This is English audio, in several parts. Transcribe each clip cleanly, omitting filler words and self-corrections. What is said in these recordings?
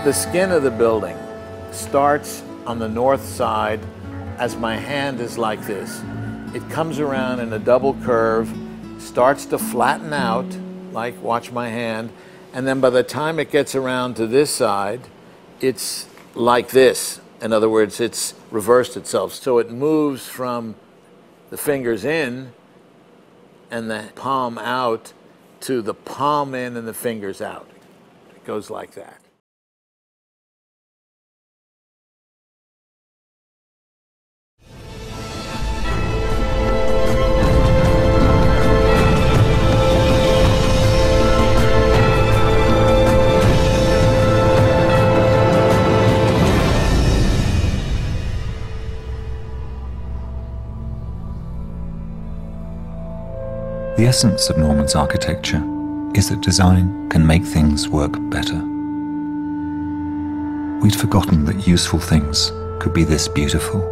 The skin of the building starts on the north side as my hand is like this. It comes around in a double curve, starts to flatten out, like watch my hand, and then by the time it gets around to this side, it's like this. In other words, it's reversed itself. So it moves from the fingers in and the palm out to the palm in and the fingers out. It goes like that. The essence of Norman's architecture is that design can make things work better. We'd forgotten that useful things could be this beautiful.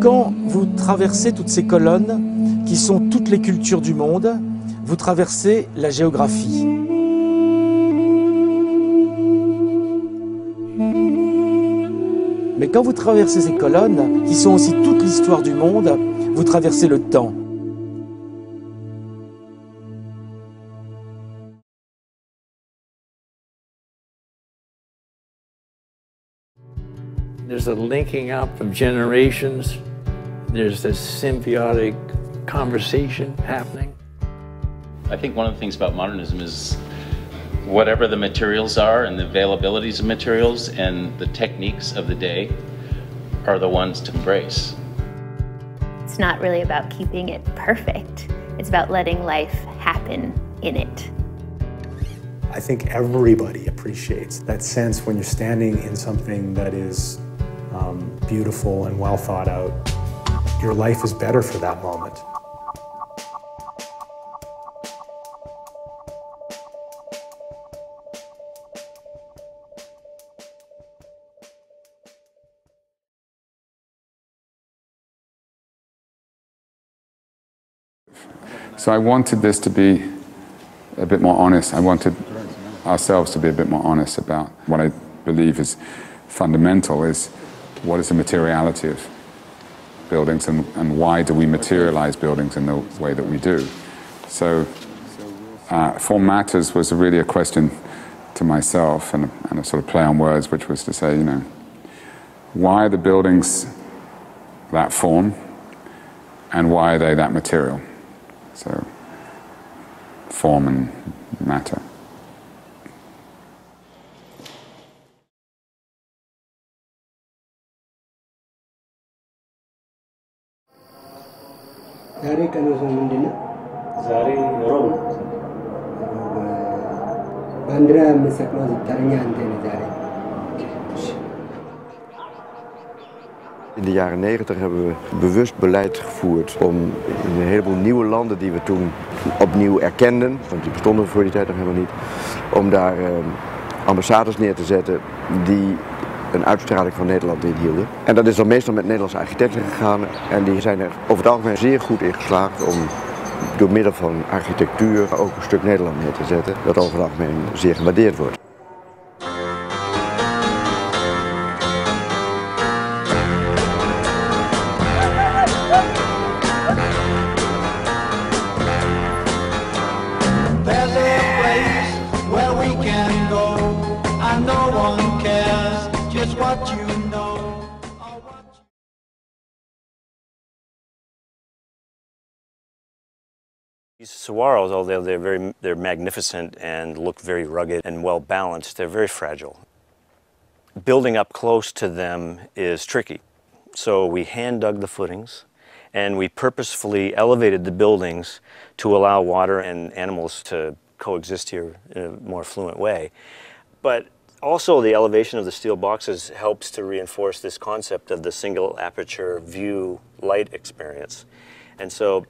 Quand vous traversez toutes ces colonnes, qui sont toutes les cultures du monde, vous traversez la géographie. Mais quand vous traversez ces colonnes, qui sont aussi toute l'histoire du monde, vous traversez le temps. There's a linking up of generations. There's this symbiotic conversation happening. I think one of the things about modernism is whatever the materials are and the availabilities of materials and the techniques of the day are the ones to embrace. It's not really about keeping it perfect. It's about letting life happen in it. I think everybody appreciates that sense when you're standing in something that is beautiful and well thought out. Your life is better for that moment. So I wanted this to be a bit more honest. I wanted ourselves to be a bit more honest about what I believe is fundamental is what is the materiality of buildings and why do we materialize buildings in the way that we do. So Form Matters was really a question to myself and a sort of play on words, which was to say, you know, why are the buildings that form and why are they that material? So form and matter. ዛሬ ቀኑ ምንድን ነው? ዛሬ ሮብ ነው። ባንዲራ የምንሰቅለው ተረኛ አንተ ነህ ዛሬ። In de jaren 90 hebben we bewust beleid gevoerd om in een heleboel nieuwe landen die we toen opnieuw erkenden, want die bestonden voor die tijd nog helemaal niet, om daar ambassades neer te zetten die een uitstraling van Nederland inhielden. En dat is dan meestal met Nederlandse architecten gegaan en die zijn er over het algemeen zeer goed in geslaagd om door middel van architectuur ook een stuk Nederland neer te zetten, dat over het algemeen zeer gewaardeerd wordt. These saguaros, although they're magnificent and look very rugged and well balanced, they're very fragile. Building up close to them is tricky. So we hand dug the footings and we purposefully elevated the buildings to allow water and animals to coexist here in a more fluent way. But also the elevation of the steel boxes helps to reinforce this concept of the single aperture view light experience. And so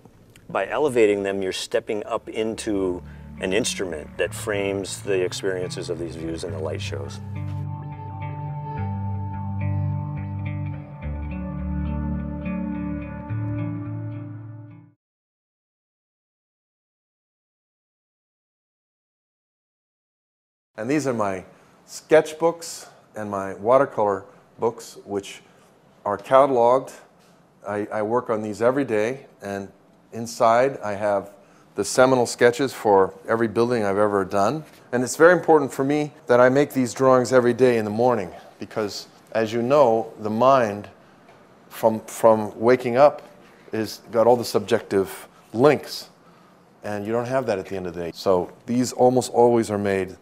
by elevating them, you're stepping up into an instrument that frames the experiences of these views in the light shows. And these are my sketchbooks and my watercolor books, which are cataloged. I work on these every day, and inside I have the seminal sketches for every building I've ever done. And it's very important for me that I make these drawings every day in the morning, because as you know, the mind from waking up is got all the subjective links, and you don't have that at the end of the day. So these almost always are made,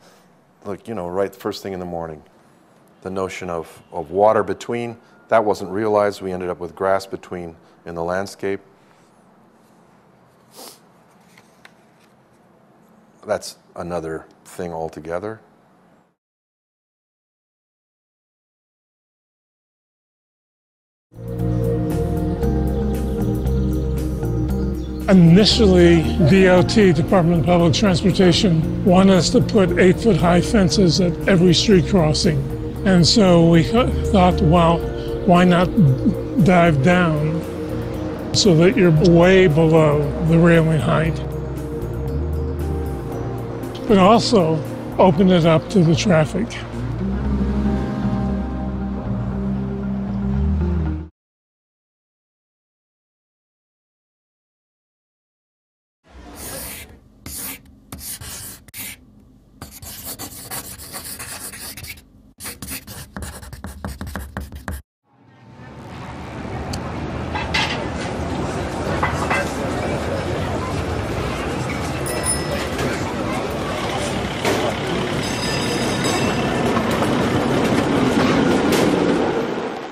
like, you know, right first thing in the morning. The notion of water between, that wasn't realized. We ended up with grass between in the landscape. That's another thing altogether. Initially, DOT, Department of Public Transportation, wanted us to put 8-foot-high fences at every street crossing. And so we thought, well, why not dive down so that you're way below the railing height? But also open it up to the traffic.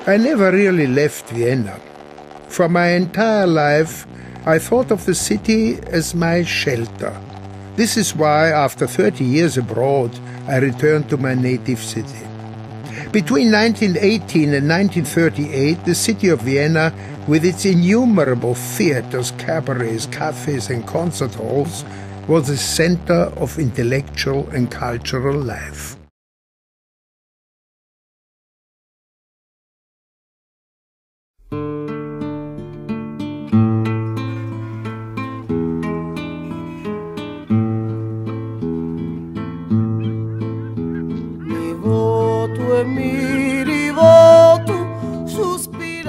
I never really left Vienna. For my entire life, I thought of the city as my shelter. This is why, after 30 years abroad, I returned to my native city. Between 1918 and 1938, the city of Vienna, with its innumerable theaters, cabarets, cafes, and concert halls, was the center of intellectual and cultural life.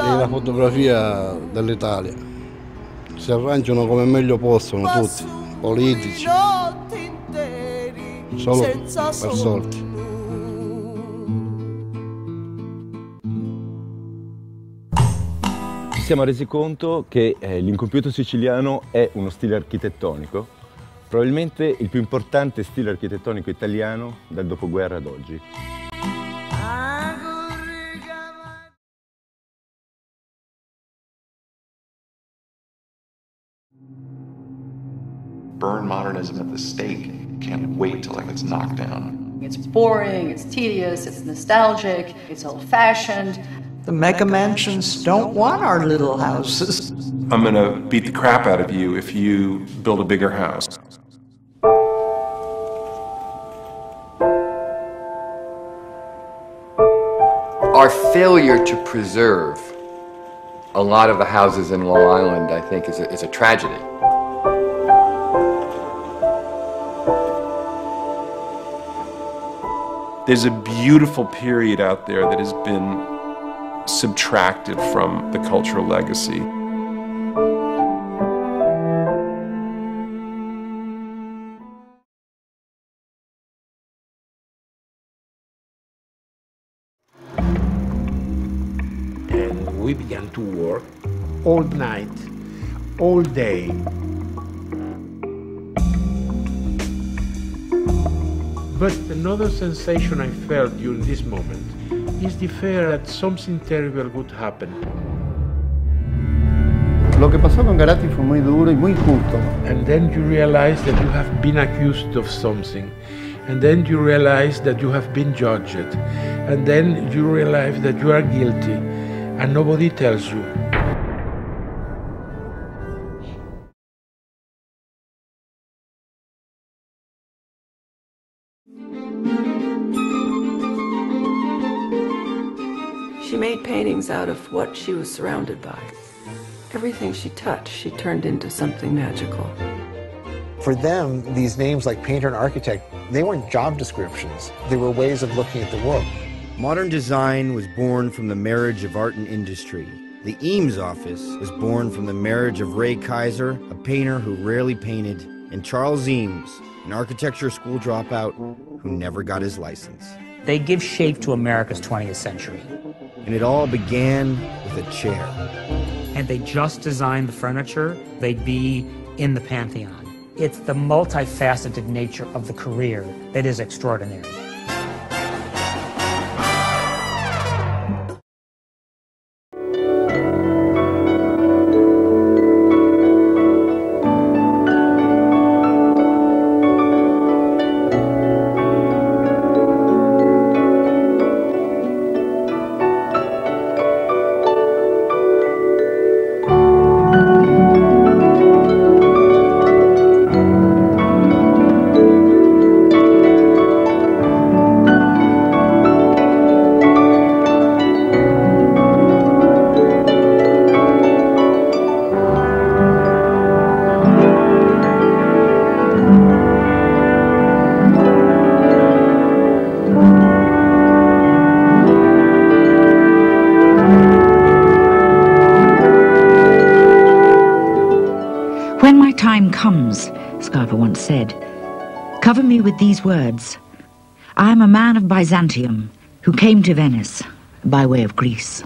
È la fotografia dell'Italia. Si arrangiano come meglio possono tutti, politici, solo per soldi. Ci siamo resi conto che l'incompiuto siciliano è uno stile architettonico, probabilmente il più importante stile architettonico italiano dal dopoguerra ad oggi. Burn modernism at the stake. Can't wait till it gets knocked down. It's boring, it's tedious, it's nostalgic, it's old-fashioned. The mega mansions don't want our little houses. I'm gonna beat the crap out of you if you build a bigger house. Our failure to preserve a lot of the houses in Long Island, I think, is a tragedy. There's a beautiful period out there that has been subtracted from the cultural legacy. And we began to work all night, all day. But another sensation I felt during this moment is the fear that something terrible would happen. Lo que pasó con Garrati fue muy duro y muy injusto. And then you realize that you have been accused of something. And then you realize that you have been judged. And then you realize that you are guilty. And nobody tells you. She made paintings out of what she was surrounded by. Everything she touched, she turned into something magical. For them, these names like painter and architect, they weren't job descriptions. They were ways of looking at the world. Modern design was born from the marriage of art and industry. The Eames office was born from the marriage of Ray Kaiser, a painter who rarely painted, and Charles Eames, an architecture school dropout who never got his license. They give shape to America's 20th century. And it all began with a chair. Had they just designed the furniture, they'd be in the Pantheon. It's the multifaceted nature of the career that is extraordinary. Comes, Scarpa once said, cover me with these words. I am a man of Byzantium who came to Venice by way of Greece.